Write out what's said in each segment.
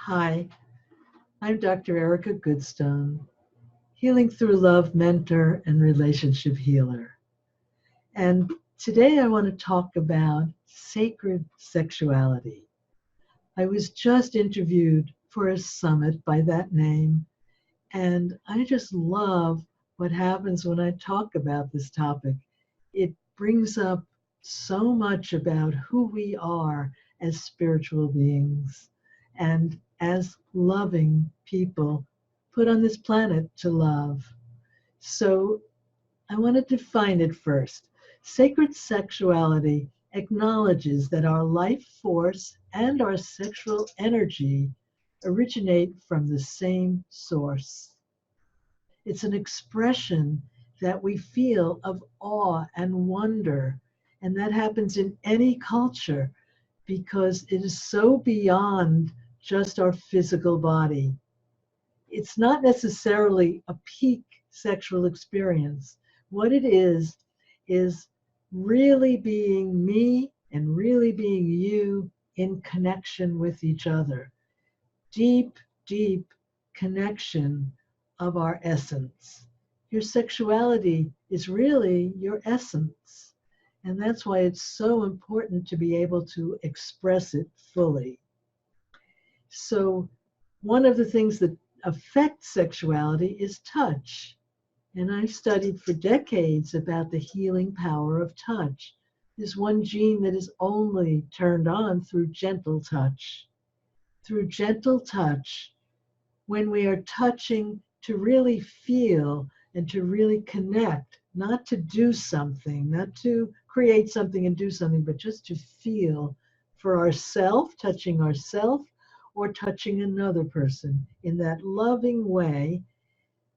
Hi, I'm Dr. Erica Goodstone, Healing Through Love mentor and relationship healer. And today I want to talk about sacred sexuality. I was just interviewed for a summit by that name, and I just love what happens when I talk about this topic. It brings up so much about who we are as spiritual beings and as loving people put on this planet to love. So I want to define it first. Sacred sexuality acknowledges that our life force and our sexual energy originate from the same source. It's an expression that we feel of awe and wonder, and that happens in any culture because it is so beyond just our physical body. It's not necessarily a peak sexual experience. What it is really being me and really being you in connection with each other. Deep, deep connection of our essence. Your sexuality is really your essence. And that's why it's so important to be able to express it fully. So, one of the things that affects sexuality is touch. And I've studied for decades about the healing power of touch. There's one gene that is only turned on through gentle touch. Through gentle touch, when we are touching to really feel and to really connect, not to do something, not to create something and do something, but just to feel for ourself, touching ourself or touching another person in that loving way,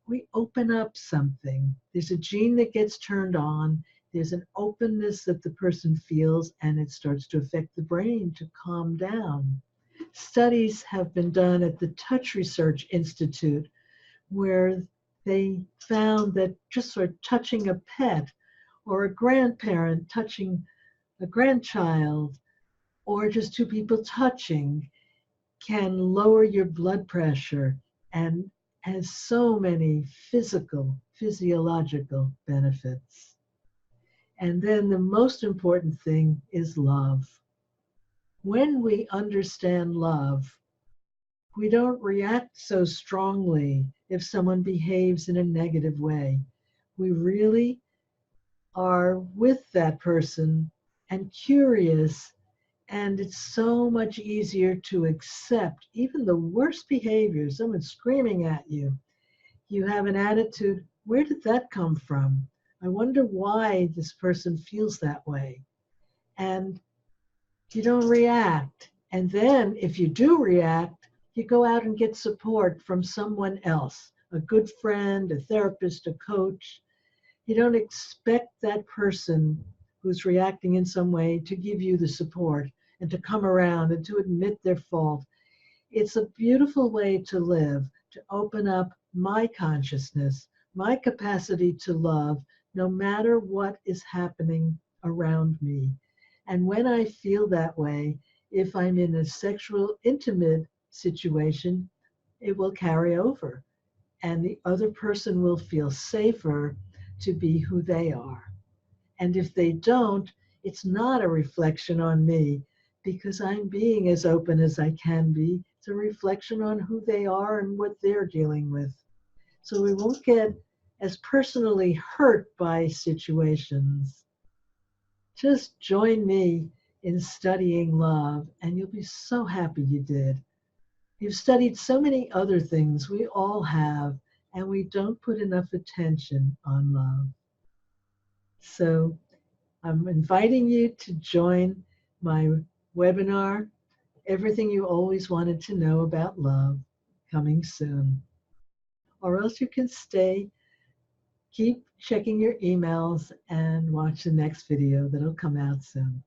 we open up something. There's a gene that gets turned on. There's an openness that the person feels, and it starts to affect the brain to calm down. Studies have been done at the Touch Research Institute where they found that just sort of touching a pet or a grandparent touching a grandchild or just two people touching can lower your blood pressure and has so many physiological benefits. And then the most important thing is love. When we understand love, we don't react so strongly if someone behaves in a negative way. We really are with that person and curious, and it's so much easier to accept even the worst behavior. Someone screaming at you, you have an attitude, where did that come from? I wonder why this person feels that way. And you don't react. And then if you do react, you go out and get support from someone else, a good friend, a therapist, a coach. You don't expect that person who's reacting in some way to give you the support and to come around and to admit their fault. It's a beautiful way to live, to open up my consciousness, my capacity to love, no matter what is happening around me. And when I feel that way, if I'm in a sexual, intimate situation, it will carry over. And the other person will feel safer to be who they are. And if they don't, it's not a reflection on me because I'm being as open as I can be. It's a reflection on who they are and what they're dealing with. So we won't get as personally hurt by situations. Just join me in studying love, and you'll be so happy you did. You've studied so many other things we all have, and we don't put enough attention on love. So I'm inviting you to join my webinar, Everything You Always Wanted to Know About Love, coming soon. Or else you can stay, keep checking your emails, and watch the next video that'll come out soon.